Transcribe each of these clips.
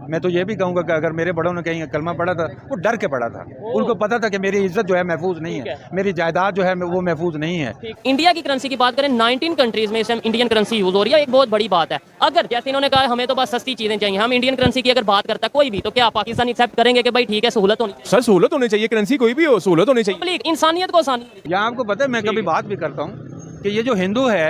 मैं तो ये भी कहूँगा कि अगर मेरे बड़ों ने कहीं कलमा पढ़ा था वो डर के पढ़ा था, उनको पता था कि मेरी इज्जत जो है महफूज नहीं है, मेरी जायदाद जो है वो महफूज नहीं है। इंडिया की करेंसी की बात करें 19 कंट्रीज में इस टाइम इंडियन करेंसी यूज हो रही है, एक बहुत बड़ी बात है। अगर जैसे इन्होंने कहा हमें तो बस सस्ती चीजें चाहिए, हम इंडियन करेंसी की अगर बात करता है कोई भी, तो क्या पाकिस्तान एक्सेप्ट करेंगे कि भाई ठीक है सहूलत होनी चाहिए? सर सहूलत होनी चाहिए, करेंसी कोई भी हो सहूलत होनी चाहिए। पब्लिक इंसानियत को आसानी। यहाँ आपको पता है मैं कभी बात भी करता हूँ कि ये जो हिंदू है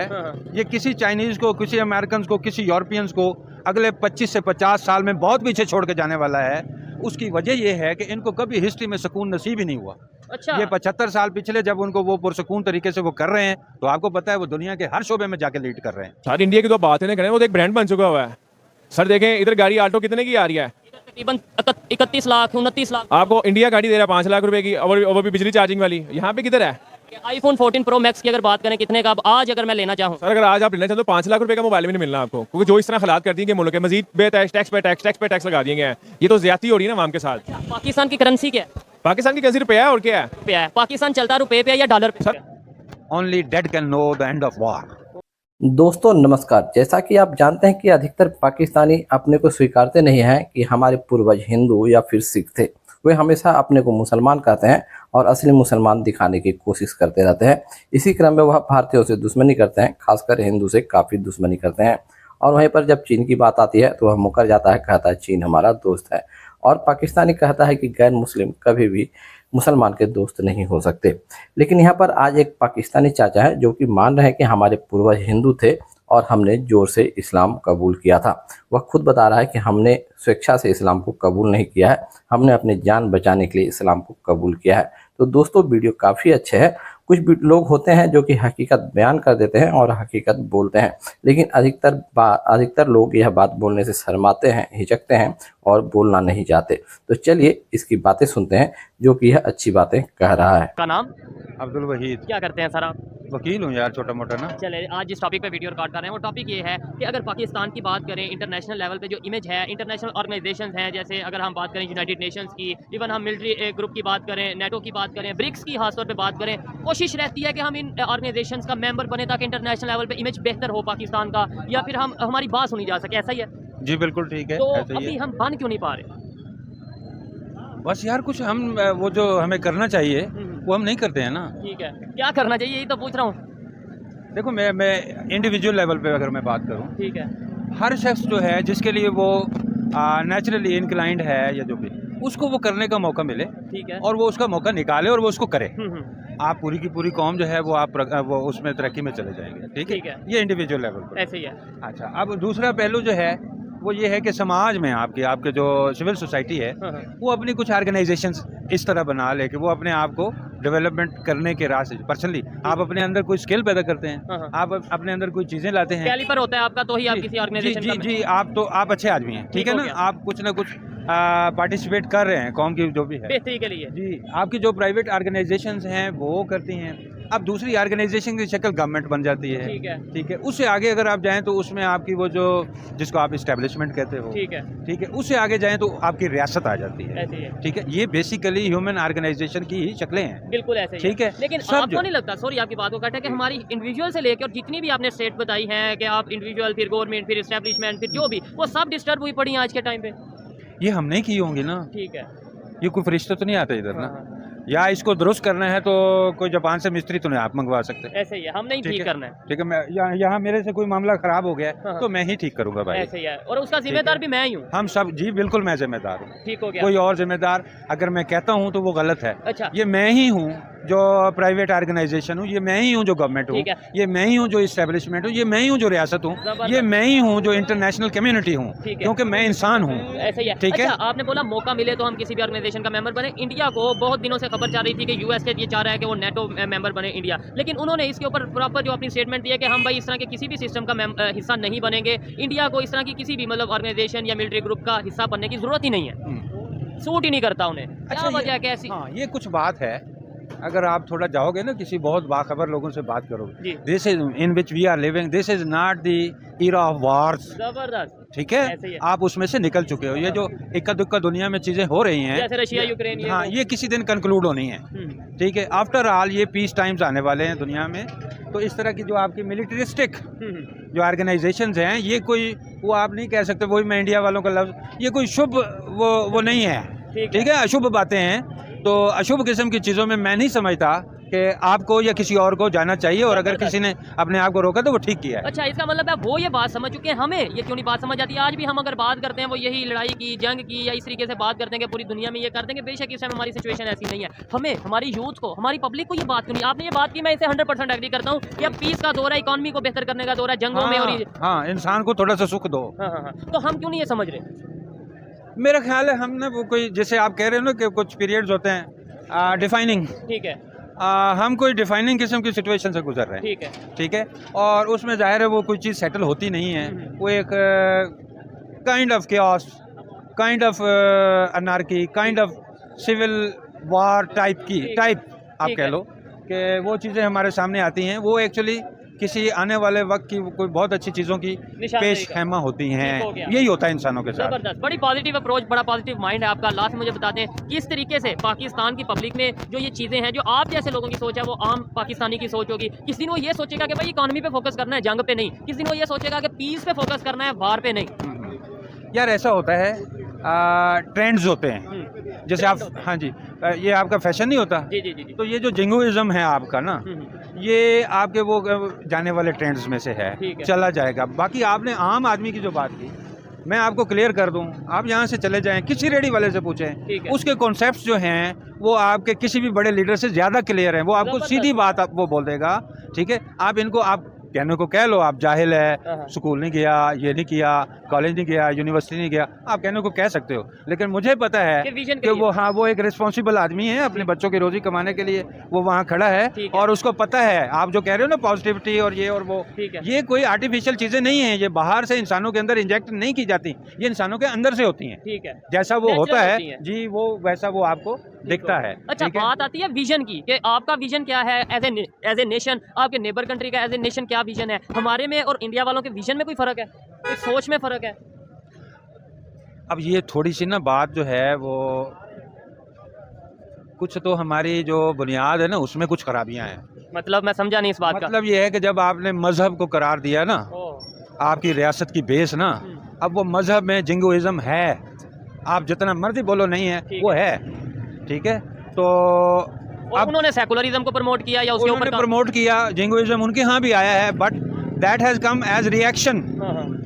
ये किसी चाइनीज को, किसी अमेरिकन को, किसी यूरोपियंस को अगले 25 से 50 साल में बहुत पीछे छोड़ के जाने वाला है। उसकी वजह यह है कि इनको कभी हिस्ट्री में सुकून नसीब ही नहीं हुआ। अच्छा। ये 75 साल पिछले जब उनको वो पुरसुकून तरीके से वो कर रहे हैं, तो आपको पता है वो दुनिया के हर शोबे में जाके लीड कर रहे हैं। सर इंडिया की तो बात है ना करें, वो तो एक ब्रांड बन चुका हुआ है। सर देखें इधर गाड़ी ऑटो कितने की आ रही है? तकरीबन 31 लाख 29 लाख। आपको इंडिया गाड़ी दे रहा है 5 लाख रुपए की, और वो भी बिजली चार्जिंग वाली। यहाँ पे किधर है? आईफोन 14 प्रो मैक्स की अगर बात करें कितने का, अब आज अगर मैं लेना चाहूँ? सर अगर आज आप लेना चाहते हो 5 लाख रुपए का मोबाइल भी नहीं मिलना आपको, क्योंकि जो इस तरह हालात कर दिए मुल्क के, मजीद टैक्स पे टैक्स लगा दिए गए हैं। ये तो ज्यादती हो रही है ना आवाम के साथ। पाकिस्तान की करेंसी क्या है? पाकिस्तान की करेंसी रुपया है और क्या है? रुपया है। पाकिस्तान चलता रुपए पे या डॉलर पे? Sir only dead can know the end of war. दोस्तों नमस्कार। जैसा कि आप जानते हैं कि अधिकतर पाकिस्तानी अपने को स्वीकारते नहीं हैं कि हमारे पूर्वज हिंदू या फिर सिख थे। वे हमेशा अपने को मुसलमान कहते हैं और असली मुसलमान दिखाने की कोशिश करते रहते हैं। इसी क्रम में वह भारतीयों से दुश्मनी करते हैं, खासकर हिंदू से काफ़ी दुश्मनी करते हैं। और वहीं पर जब चीन की बात आती है तो वह मुकर जाता है, कहता है चीन हमारा दोस्त है। और पाकिस्तानी कहता है कि गैर मुस्लिम कभी भी मुसलमान के दोस्त नहीं हो सकते। लेकिन यहाँ पर आज एक पाकिस्तानी चाचा है जो कि मान रहे हैं कि हमारे पूर्वज हिंदू थे और हमने जोर से इस्लाम कबूल किया था। वह खुद बता रहा है कि हमने स्वेच्छा से इस्लाम को कबूल नहीं किया है, हमने अपनी जान बचाने के लिए इस्लाम को कबूल किया है। तो दोस्तों वीडियो काफ़ी अच्छे है। कुछ लोग होते हैं जो कि हकीकत बयान कर देते हैं और हकीकत बोलते हैं, लेकिन अधिकतर लोग यह बात बोलने से शर्माते हैं, हिचकते हैं और बोलना नहीं चाहते। तो चलिए इसकी बातें सुनते हैं जो कि यह अच्छी बातें कह रहा है। का नाम? अब्दुल वहीद। क्या करते हैं सर आप? वकील हूँ यार, छोटा मोटा ना। चले आज जिस टॉपिक पे वीडियो रिकॉर्ड कर रहे हैं वो टॉपिक ये है कि अगर पाकिस्तान की बात करें इंटरनेशनल लेवल पे जो इमेज है, इंटरनेशनल ऑर्गेनाइजेशंस हैं, जैसे अगर हम बात करें यूनाइटेड नेशंस की, इवन हम मिलिट्री ग्रुप की बात करें, नेटो की बात करें, ब्रिक्स की खासतौर पे बात करें, कोशिश रहती है कि हम इन ऑर्गेनाइजेशंस का मेंबर बने ताकि इंटरनेशनल लेवल पे इमेज बेहतर हो पाकिस्तान का, या फिर हम हमारी बात सुनी जा सके। ऐसा ही है? जी बिल्कुल ठीक है। तो ऐसा ही अभी है। हम बन क्यों नहीं पा रहे? बस यार कुछ हम वो जो हमें करना चाहिए वो हम नहीं करते हैं ना। ठीक है, क्या करना चाहिए यही तो पूछ रहा हूँ। देखो मैं इंडिविजुअल लेवल पे अगर मैं बात करूं, ठीक है। हर शख्स जो है जिसके लिए वो नेचुरली इनक्लाइंड है या जो भी, उसको वो करने का मौका मिले, ठीक है। और वो उसका मौका निकाले और वो उसको करे। हम्म। आप पूरी की पूरी कौम जो है वो उसमें तरक्की में चले जाएंगे। ठीक है, ये इंडिविजुअल लेवल पर ऐसे ही है। अच्छा, अब दूसरा पहलू जो है वो ये है कि समाज में आपके जो सिविल सोसाइटी है वो अपनी कुछ ऑर्गेनाइजेशंस इस तरह बना ले कि वो अपने आप को डेवलपमेंट करने के रास्ते, पर्सनली आप अपने अंदर कोई स्किल पैदा करते हैं, आप अपने अंदर कोई चीजें लाते हैं, कैलिपर होता है आपका, तो ही आप किसी ऑर्गेनाइजेशन का जी आप अच्छे आदमी हैं, ठीक है ना, आप कुछ ना कुछ पार्टिसिपेट कर रहे हैं कौम की जो भी है बेहतरी के लिए। जी, आपकी जो प्राइवेट ऑर्गेनाइजेशंस हैं वो करती हैं। अब दूसरी ऑर्गेनाइजेशन की शक्ल गवर्नमेंट बन जाती है। ठीक है, उससे आगे अगर आप जाएं तो उसमें आपकी वो जो जिसको आप इस्टेब्लिशमेंट कहते हो, ठीक है, उससे आगे जाएं तो आपकी रियासत आ जाती है। ठीक है, ये बेसिकली ह्यूमन ऑर्गेनाइजेशन की ही शक्लें हैं। बिल्कुल ऐसे ही। ठीक है, लेकिन आपको नहीं लगता, सॉरी आपकी बात को काटा, कि हमारी इंडिविजुअल से लेकर और जितनी भी आपने स्टेट बताई है कि आप इंडिविजुअल, फिर गवर्नमेंट, फिर एस्टेब्लिशमेंट, फिर जो भी, वो सब डिस्टर्ब हुई पड़ी है आज के टाइम पे? ये हमने की होंगी ना। ठीक है, ये कोई फरिश्ता तो नहीं आता इधर ना। या इसको दुरुस्त करना है तो कोई जापान से मिस्त्री तो नहीं आप मंगवा सकते। ऐसे ही है, हम नहीं ठीक करना है। ठीक है, मैं यहाँ मेरे से कोई मामला खराब हो गया तो मैं ही ठीक करूंगा भाई। ऐसे ही है, और उसका जिम्मेदार भी मैं ही हूँ। हम सब जी बिल्कुल, मैं जिम्मेदार हूँ। ठीक हो गया। कोई और जिम्मेदार अगर मैं कहता हूँ तो वो गलत है। अच्छा, ये मैं ही हूँ जो प्राइवेट ऑर्गेनाइजेशन हूँ, ये मैं ही हूँ जो गवर्नमेंट हूँ, ये मैं ही हूँ जो इस्टेब्लिशमेंट हूँ, ये मैं ही हूँ जो रियासत हूँ, ये मैं ही हूँ जो इंटरनेशनल कम्युनिटी हूँ, क्योंकि मैं इंसान हूँ। ऐसे ही है। ठीक है। अच्छा, आपने बोला मौका मिले तो हम किसी भी ऑर्गेनाइजेशन का मेंबर बने। इंडिया को बहुत दिनों से खबर चल रही थी कि यूएस के ये चाह रहा है कि वो नेटो मेंबर बने इंडिया, लेकिन उन्होंने इसके ऊपर प्रॉपर जो अपनी स्टेटमेंट दी है कि हम भाई इस तरह के किसी भी सिस्टम का हिस्सा नहीं बनेंगे। इंडिया को इस तरह की किसी भी मतलब ऑर्गेनाइजेशन या मिलिट्री ग्रुप का हिस्सा बनने की जरूरत ही नहीं है, सूट ही नहीं करता उन्हें। क्या वजह है, कैसी? हाँ, ये कुछ बात है। अगर आप थोड़ा जाओगे ना किसी बहुत बाखबर लोगों से बात करोगे, this is in which we are living, this is not the era of wars. जबरदस्त। ठीक है, आप उसमें से निकल चुके हो। ये जो इक्का दुक्का दुनिया में चीजें हो रही हैं, जैसे रशिया यूक्रेन, हाँ, ये किसी दिन कंक्लूड होनी है। ठीक है, आफ्टर ऑल ये पीस टाइम्स आने वाले हैं दुनिया में। तो इस तरह की जो आपकी मिलिट्रिस्टिक जो ऑर्गेनाइजेशंस हैं, ये कोई वो आप नहीं कह सकते, वही मैं इंडिया वालों का लफ्ज़, ये कोई शुभ वो नहीं है, ठीक है। अशुभ बातें हैं, तो अशुभ किस्म की चीज़ों में मैं नहीं समझता कि आपको या किसी और को जाना चाहिए, और अगर किसी ने अपने आप को रोका तो वो ठीक किया है। अच्छा, इसका मतलब है वो ये बात समझ चुके हैं, हमें ये क्यों नहीं बात समझ आती? आज भी हम अगर बात करते हैं वो यही लड़ाई की, जंग की, या इस तरीके से बात करते हैं कि पूरी दुनिया में ये कर देंगे। बेशक इस टाइम हमारी सिचुएशन ऐसी नहीं है, हमें हमारी यूथ को, हमारी पब्लिक को ये बात क्यों नहीं? आपने ये बात की, मैं इसे 100% एग्री करता हूँ कि अब पीस का दौर है, इकॉनमी को बेहतर करने का दौर है, जंगों में और हाँ, इंसान को थोड़ा सा सुख दो। हाँ, तो हम क्यों नहीं ये समझ रहे? मेरा ख्याल है हमने वो कोई, जैसे आप कह रहे हो ना कि कुछ पीरियड्स होते हैं डिफाइनिंग, ठीक है, हम कोई डिफाइनिंग किस्म की सिचुएशन से गुजर रहे हैं, ठीक है, और उसमें जाहिर है वो कोई चीज़ सेटल होती नहीं है, वो एक kind of chaos, kind of anarchy, kind of civil war type आप कह लो कि वो चीज़ें हमारे सामने आती हैं, वो एक्चुअली किसी आने वाले वक्त की कोई बहुत अच्छी चीज़ों की पेश खैमा होती हैं। यही होता है इंसानों के साथ। जबरदस्त, बड़ी पॉजिटिव अप्रोच, बड़ा पॉजिटिव माइंड है आपका। लास्ट में मुझे बताते हैं किस तरीके से पाकिस्तान की पब्लिक में जो ये चीज़ें हैं, जो आप जैसे लोगों की सोच है, वो आम पाकिस्तानी की सोच होगी। किस दिन वो ये सोचेगा कि भाई इकॉनमी पे फोकस करना है, जंग पे नहीं। किस दिन वो ये सोचेगा कि पीस पे फोकस करना है, वार पे नहीं। यार ऐसा होता है, ट्रेंड्स होते हैं, जैसे आप, हाँ जी, ये आपका फैशन नहीं होता, जी। तो ये जो जिंगोइज्म है आपका ना, ये आपके वो जाने वाले ट्रेंड्स में से है, चला जाएगा। बाकी आपने आम आदमी की जो बात की, मैं आपको क्लियर कर दूं, आप यहाँ से चले जाएं, किसी रेडी वाले से पूछें, उसके कॉन्सेप्ट्स जो हैं वो आपके किसी भी बड़े लीडर से ज़्यादा क्लियर हैं, वो आपको सीधी बात वो बोल देगा, ठीक है। आप इनको, आप कहने को कह लो आप जाहिल है, स्कूल नहीं गया, ये नहीं किया, कॉलेज नहीं गया, यूनिवर्सिटी नहीं गया, आप कहने को कह सकते हो, लेकिन मुझे पता है कि वो, हाँ, वो एक रिस्पॉन्सिबल आदमी है, अपने बच्चों की रोजी कमाने के लिए वो वहाँ खड़ा है, और उसको पता है, आप जो कह रहे हो ना पॉजिटिविटी और ये और वो, ये कोई आर्टिफिशियल चीज़ें नहीं है, ये बाहर से इंसानों के अंदर इंजेक्ट नहीं की जाती, ये इंसानों के अंदर से होती हैं, ठीक है। जैसा वो होता है जी, वो वैसा वो आपको दिखता है। अच्छा, बात आती है विजन की, कि आपका विजन क्या है एज ए नेशन, आपके नेबर कंट्री का एज ए नेशन क्या विजन है? हमारे में और इंडिया वालों के विजन में कोई फर्क है, कोई सोच में फर्क है? अब ये थोड़ी सी ना बात जो है वो, कुछ तो हमारी जो बुनियाद है ना उसमें कुछ खराबियां हैं। मतलब मैं समझा नहीं इस बात का। मतलब ये है कि जब आपने मजहब को करार दिया ना, आपकी रियासत की बेस ना, अब वो मजहब में जिंगोइज्म है, आप जितना मर्जी बोलो नहीं है, वो है, ठीक है। तो अब उन्होंने सेकुलरिज्म को प्रमोट किया या उसके ऊपर प्रमोट किया, जिंगोइज्म उनके यहाँ भी आया है, but that has come as reaction,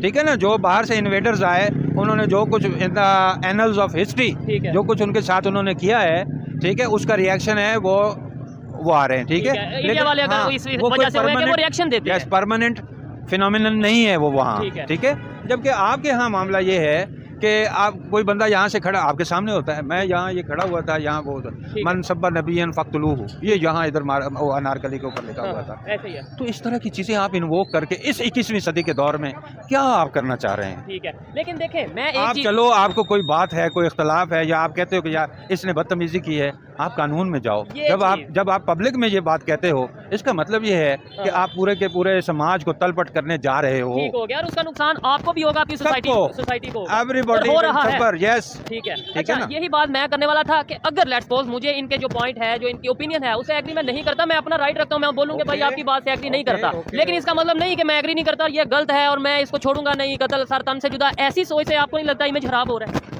ठीक है ना। जो बाहर से इन्वेडर्स आए, उन्होंने जो कुछ in the annuls of history जो कुछ उनके साथ उन्होंने किया है, ठीक है, उसका रिएक्शन है, वो आ रहे हैं, ठीक है। इंडिया वाले अगर वो वजह से वो रिएक्शन देते हैं, परमानेंट फिनोमिनन नहीं है वो वहाँ, ठीक है। जबकि आपके यहाँ मामला ये है कि आप, कोई बंदा यहाँ से खड़ा आपके सामने होता है, मैं यहाँ ये खड़ा हुआ था, यहाँ वो मन सब्बा नबीयन फ़क़्तुलूहु, ये यहाँ इधर अनारकली के ऊपर लिखा हुआ था। ऐसे ही है। तो इस तरह की चीज़ें आप इन्वोक करके इस 21वीं सदी के दौर में क्या आप करना चाह रहे हैं? ठीक है, लेकिन देखें, मैं आप चलो, आपको कोई बात है, कोई इख्तलाफ है, या आप कहते हो कि यार इसने बदतमीज़ी की है, आप कानून में जाओ। जब आप पब्लिक में ये बात कहते हो, इसका मतलब ये है कि आप पूरे के पूरे समाज को तलपट करने जा रहे हो। ठीक हो गया, और उसका नुकसान आपको भी होगा, अपनी सोसाइटी को, एवरीबॉडी हो रहा है। यस, ठीक है। ठीक अच्छा, है ना? यही बात मैं करने वाला था कि अगर लेट्स सपोज मुझे इनके जो पॉइंट है, जो इनकी ओपिनियन है, उसे एग्री मैं नहीं करता, मैं अपना राइट रखता हूँ, मैं बोलूँगा भाई आपकी बात से एग्री नहीं करता, लेकिन इसका मतलब नहीं कि मैं एग्री नहीं करता, ये गलत है और मैं इसको छोड़ूंगा नहीं, कत्ल सर तन से जुदा, ऐसी सोच से आपको नहीं लगता इमेज खराब हो रहा है?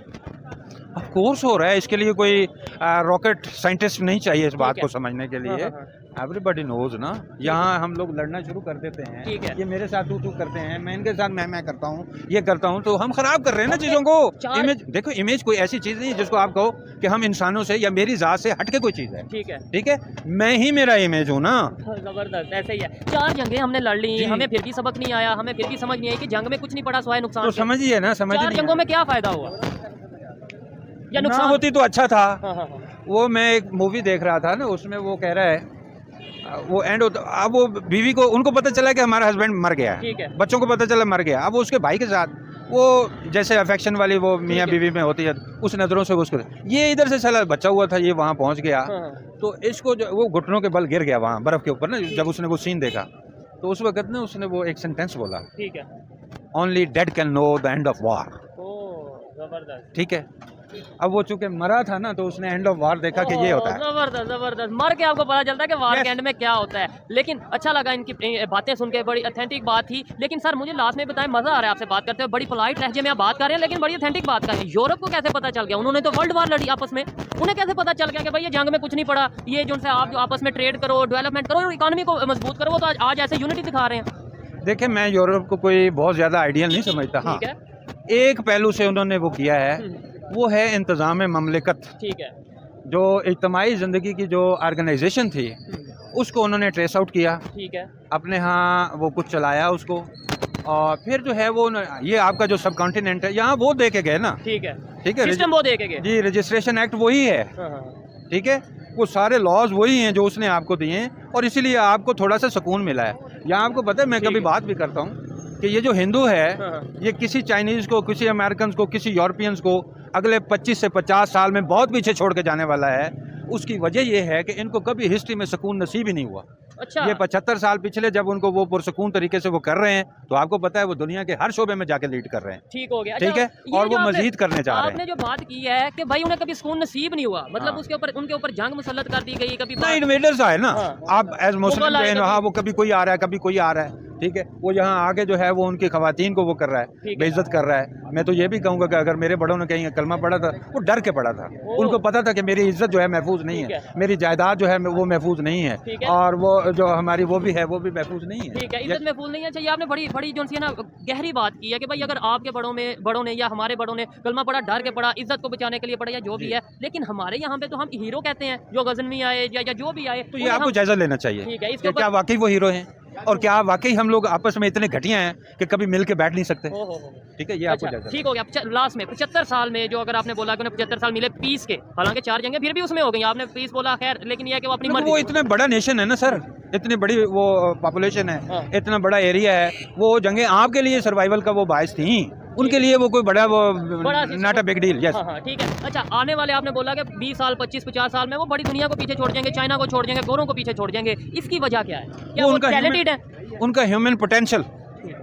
ऑफ कोर्स हो रहा है, इसके लिए कोई रॉकेट साइंटिस्ट नहीं चाहिए इस बात को समझने के लिए। एवरीबॉडी नोज ना, यहाँ हम लोग लड़ना शुरू कर देते हैं, ये मेरे साथ तू करते हैं, मैं इनके साथ मैं करता हूँ, ये करता हूँ, तो हम खराब कर रहे हैं ना चीज़ों को। इमेज देखो, इमेज कोई ऐसी चीज़ नहीं है जिसको आप कहो कि हम इंसानों से या मेरी ज़ात से हट के कोई चीज़ है, ठीक है, मैं ही मेरा इमेज हूँ ना। जबरदस्त, ऐसे ही है। 4 जंगें हमने लड़ ली, हमें फिर भी सबक नहीं आया, हमें फिर भी समझ नहीं आई कि जंग में कुछ नहीं पड़ा सिवाय नुकसान। तो समझिए ना, समझिए 4 जंगों में क्या फायदा हुआ या नुकसान होती तो अच्छा था। वो मैं एक मूवी देख रहा था ना, उसमें वो कह रहा है, वो एंड होता, अब वो बीवी को, उनको पता चला कि हमारा हस्बैंड मर गया है, बच्चों को पता चला मर गया, अब वो उसके भाई के साथ वो जैसे अफेक्शन वाली वो मियाँ बीवी में होती है, उस नज़रों से उसको, ये इधर से चला, बच्चा हुआ था, ये वहाँ पहुँच गया, तो इसको जो वो घुटनों के बल गिर गया वहाँ बर्फ़ के ऊपर ना, जब उसने वो सीन देखा, तो उस वक्त ना उसने वो एक सेंटेंस बोला, ठीक है, only dead can know the end of war, ठीक है। अब वो चूंकि मरा था ना, तो उसने एंड ऑफ वार देखा कि ये होता है। जबरदस्त जबरदस्त, मर के आपको पता चलता है कि वार के एंड में क्या होता है। लेकिन अच्छा लगा इनकी बातें सुन के, बड़ी ऑथेंटिक बात थी। लेकिन सर मुझे लास्ट में बताएं, मजा आ रहा है आपसे बात करते हुए, बड़ी पोलाइट लहजे में आप बात कर रहे हैं लेकिन बड़ी ऑथेंटिक बात कर रहे हैं। यूरोप को कैसे पता चल गया? उन्होंने तो वर्ल्ड वार लड़ी आपस में, उन्हें कैसे पता चल गया कि भाई ये जंग में कुछ नहीं पड़ा, ये जो आप जो आपस में ट्रेड करो, डेवलपमेंट करो, इकोनॉमी को मजबूत करो, वो तो आज ऐसे यूनिटी दिखा रहे हैं। देखिए, मैं यूरोप को कोई बहुत ज़्यादा आइडियल नहीं समझता। हाँ, ठीक है, एक पहलू से उन्होंने वो किया है, वो है इंतज़ाम ममलिकत। ठीक है, जो इज्तमाही ज़िंदगी की जो ऑर्गेनाइजेशन थी, उसको उन्होंने ट्रेस आउट किया, ठीक है, अपने यहाँ वो कुछ चलाया उसको, और फिर जो है वो ये आपका जो सब कॉन्टिनेंट है, यहाँ वो दे के गए ना। ठीक है, ठीक है, सिस्टम वो देखे गए। जी, रजिस्ट्रेशन एक्ट वही है। ठीक है, वो सारे लॉज वही हैं जो उसने आपको दिए हैं, और इसीलिए आपको थोड़ा सा सुकून मिला है। यहाँ आपको पता है, मैं कभी बात भी करता हूँ कि ये जो हिंदू है, ये किसी चाइनीज़ को, किसी अमेरिकन को, किसी यूरोपियंस को अगले 25 से 50 साल में बहुत पीछे छोड़ के जाने वाला है। उसकी वजह ये है कि इनको कभी हिस्ट्री में सुकून नसीब ही नहीं हुआ। अच्छा, ये 75 साल पिछले जब उनको वो पुरसुकून तरीके से वो कर रहे हैं, तो आपको पता है वो दुनिया के हर शोबे में जाके लीड कर रहे हैं। ठीक हो गया। ठीक है, अच्छा, और ये वो जो मजीद करने चाह रहे हैं। आपने जो बात की है कि भाई उन्हें कभी सुकून नसीब नहीं हुआ, मतलब हाँ। उसके ऊपर, उनके ऊपर जंग मुसल्लत कर दी गई, कभी ना इन्वेडर्स आए ना। हाँ। आप एज मुस्लिम मुगल आए जो है, कभी। हाँ, वो कभी कोई आ रहा है, कभी कोई आ रहा है। ठीक है, वो यहाँ आके जो है वो उनकी खवातीन को वो कर रहा है, है। बेइज्जत कर रहा है। मैं तो ये भी कहूँगा कि अगर मेरे बड़ों ने कहीं कलमा पढ़ा था, वो डर के पढ़ा था। उनको पता था कि मेरी इज्जत जो है महफूज नहीं ठीक है, है। मेरी जायदाद जो है वो महफूज नहीं है, ठीक है। और वो जो हमारी वो भी है वो भी महफूज नहीं है। ठीक है, इज्जत महफूज नहीं है। चाहिए आपने बड़ी बड़ी जो सी है ना गहरी बात की है कि भाई अगर आपके बड़ों ने या हमारे बड़ों ने कलमा पढ़ा, डर के पढ़ा, इज्जत को बचाने के लिए पढ़ा, या जो भी है, लेकिन हमारे यहाँ पे तो हम हीरो कहते हैं, जो गजनवी आए या जो भी आए, तो ये आपको जायजा लेना चाहिए ठीक है, इसके कि क्या ऊपर वाकई वो हीरो हैं, और क्या वाकई हम लोग आपस में इतने घटिया हैं कि कभी मिल के बैठ नहीं सकते। ठीक है, ये आपको अच्छा, जायजा ठीक हो गया। लास्ट में 75 साल में जो अगर आपने बोला कि उन्हें 75 साल मिले पीस के, हालांकि 4 जंगें फिर भी उसमें हो गई, आपने पीस बोला, खैर, लेकिन यह है कि वो अपनी वो मर्जी। इतना बड़ा नेशन है ना सर, इतनी बड़ी वो पॉपुलेशन है, हाँ। इतना बड़ा एरिया है, वो जंगें आपके लिए सर्वाइवल का वो बायस थी, उनके लिए वो कोई बड़ा वो not a big deal. Yes, हाँ, ठीक है। अच्छा, आने वाले आपने बोला कि 20 साल 25-50 साल में वो बड़ी दुनिया को पीछे छोड़ जाएंगे, चाइना को छोड़ जाएंगे, गोरों को पीछे छोड़ जाएंगे, इसकी वजह क्या है? क्या वो टैलेंटेड है? उनका ह्यूमन पोटेंशियल।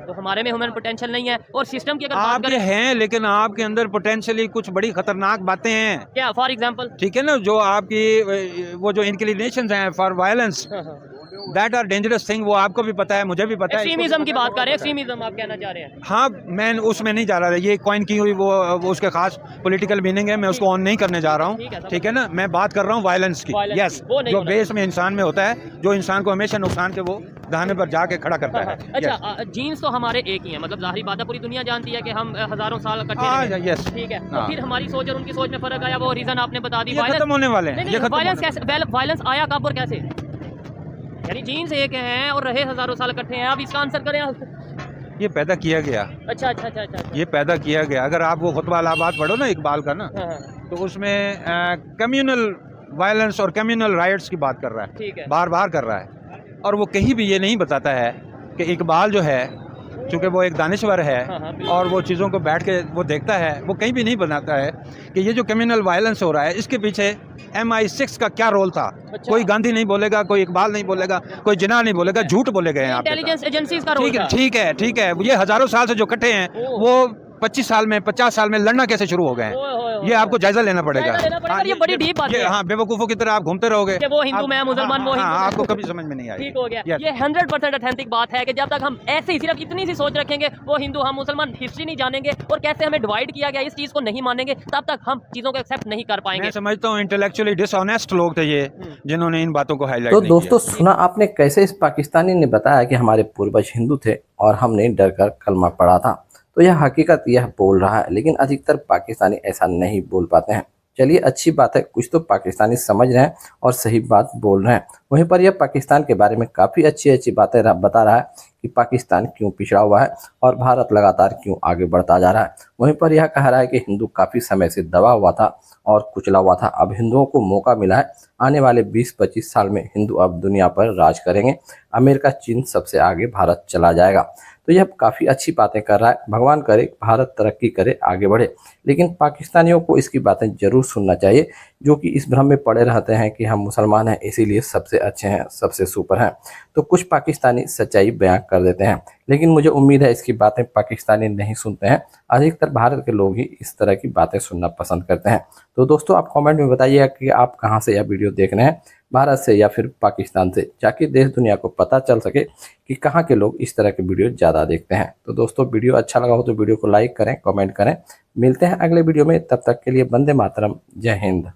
तो हमारे में ह्यूमन पोटेंशियल नहीं है, और सिस्टम की अगर बात आपके करें, हैं, लेकिन आपके अंदर पोटेंशियली कुछ बड़ी खतरनाक बातें हैं। क्या फॉर एग्जांपल? ठीक है ना, जो आपकी वो जो इंक्लिनेशंस हैं for violence, that are dangerous thing, वो आपको भी पता है, मुझे भी पता है। एक्सट्रीमिज्म की बात कर रहे हैं, एक्सट्रीमिज्म आप कहना चाह रहे हैं? हाँ, मैं उसमें नहीं जा रहा, ये कॉइन की हुई वो उसके खास पॉलिटिकल मीनिंग है, मैं उसको ऑन नहीं करने जा रहा ठीक है, हूँ। ठीक है ना, मैं बात कर रहा हूँ वायलेंस की। Violence यस, की, वो नहीं जो होना बेस में इंसान में होता है, जो इंसान को हमेशा नुकसान के वो दाने पर जाके खड़ा करता है। अच्छा, जीन्स तो हमारे एक ही है, मतलब जाहिर बात है पूरी दुनिया जानती है कि हम हजारों साल इकट्ठे हाँ, रहे हैं। यस, ठीक है, तो हाँ। फिर हमारी सोच और उनकी सोच में फर्क आया, वो रीजन आपने बता दी। ये खत्म होने वाले हैं, ये खत्म वायलेंस होने कैसे, वायलेंस आया कब और कैसे? यानी जीन्स एक हैं और रहे हजारों साल इकट्ठे हैं, अब इसका आंसर करें आप। ये पैदा किया गया, अच्छा अच्छा अच्छा अच्छा, ये पैदा किया गया। अगर आप वो खुतबा अलाहाबाद पढ़ो ना इकबाल का ना, हाँ, तो उसमें कम्युनल वायलेंस और कम्युनल राइट्स की बात कर रहा है, ठीक है, बार बार कर रहा है। और वो कहीं भी ये नहीं बताता है कि इकबाल जो है, चूँकि वो एक दानिश्वर है हाँ, हाँ, और वो चीज़ों को बैठ के वो देखता है, वो कहीं भी नहीं बनाता है कि ये जो कम्युनल वायलेंस हो रहा है, इसके पीछे MI6 का क्या रोल था। अच्छा। कोई गांधी नहीं बोलेगा, कोई इकबाल नहीं बोलेगा, कोई जिन्ना नहीं बोलेगा, झूठ बोले गए हैं आप। इंटेलिजेंस एजेंसीज का रोल ठीक है, था। ठीक है, ठीक है, ये हजारों साल से जो इकट्ठे हैं, ओह। वो 25 साल में 50 साल में लड़ना कैसे शुरू हो गए हैं, ओए, ओए, ओए, ये आपको जायजा लेना पड़ेगा। जायजा लेना पड़ेगा, हाँ, ये बड़ी डीप बात है। हाँ, बेवकूफ़ों की तरह आप घूमते रहोगे कि वो हिंदू, मैं मुसलमान, वो हाँ, हिंदू, आपको कभी समझ में नहीं आएगी। ठीक हो गया। Yes. ये 100% ऑथेंटिक बात है कि जब तक हम ऐसे ही सिर्फ इतनी सी सोच रखेंगे, वो हिंदू हम मुसलमान, हिस्ट्री नहीं जानेंगे और कैसे हमें डिवाइड किया गया इस चीज़ को नहीं मानेंगे, तब तक हम चीज़ों को एक्सेप्ट नहीं कर पाएंगे। मैं समझता हूँ इंटेलेक्चुअली डिसऑनेस्ट लोग थे ये, जिन्होंने इन बातों को हाईलाइट तो नहीं दोस्तों सुना आपने कैसे इस पाकिस्तानी ने बताया कि हमारे पूर्वज हिंदू थे और हमने डर कर कलमा पढ़ा था। तो यह हकीकत यह बोल रहा है, लेकिन अधिकतर पाकिस्तानी ऐसा नहीं बोल पाते हैं। चलिए अच्छी बात है, कुछ तो पाकिस्तानी समझ रहे हैं और सही बात बोल रहे हैं। वहीं पर यह पाकिस्तान के बारे में काफ़ी अच्छी अच्छी बातें बता रहा है कि पाकिस्तान क्यों पिछड़ा हुआ है और भारत लगातार क्यों आगे बढ़ता जा रहा है। वहीं पर यह कह रहा है कि हिंदू काफ़ी समय से दबा हुआ था और कुचला हुआ था, अब हिंदुओं को मौका मिला है। आने वाले 20-25 साल में हिंदू अब दुनिया पर राज करेंगे। अमेरिका, चीन सबसे आगे भारत चला जाएगा। तो यह काफ़ी अच्छी बातें कर रहा है। भगवान करे भारत तरक्की करे, आगे बढ़े। लेकिन पाकिस्तानियों को इसकी बातें ज़रूर सुनना चाहिए, जो कि इस भ्रम में पड़े रहते हैं कि हम मुसलमान हैं इसीलिए सबसे अच्छे हैं, सबसे सुपर हैं। तो कुछ पाकिस्तानी सच्चाई बयां कर देते हैं, लेकिन मुझे उम्मीद है इसकी बातें पाकिस्तानी नहीं सुनते हैं। अधिकतर भारत के लोग ही इस तरह की बातें सुनना पसंद करते हैं। तो दोस्तों आप कमेंट में बताइएगा कि आप कहाँ से यह वीडियो देख रहे हैं, भारत से या फिर पाकिस्तान से, ताकि देश दुनिया को पता चल सके कि कहाँ के लोग इस तरह के वीडियो ज़्यादा देखते हैं। तो दोस्तों वीडियो अच्छा लगा हो तो वीडियो को लाइक करें, कमेंट करें। मिलते हैं अगले वीडियो में, तब तक के लिए वंदे मातरम, जय हिंद।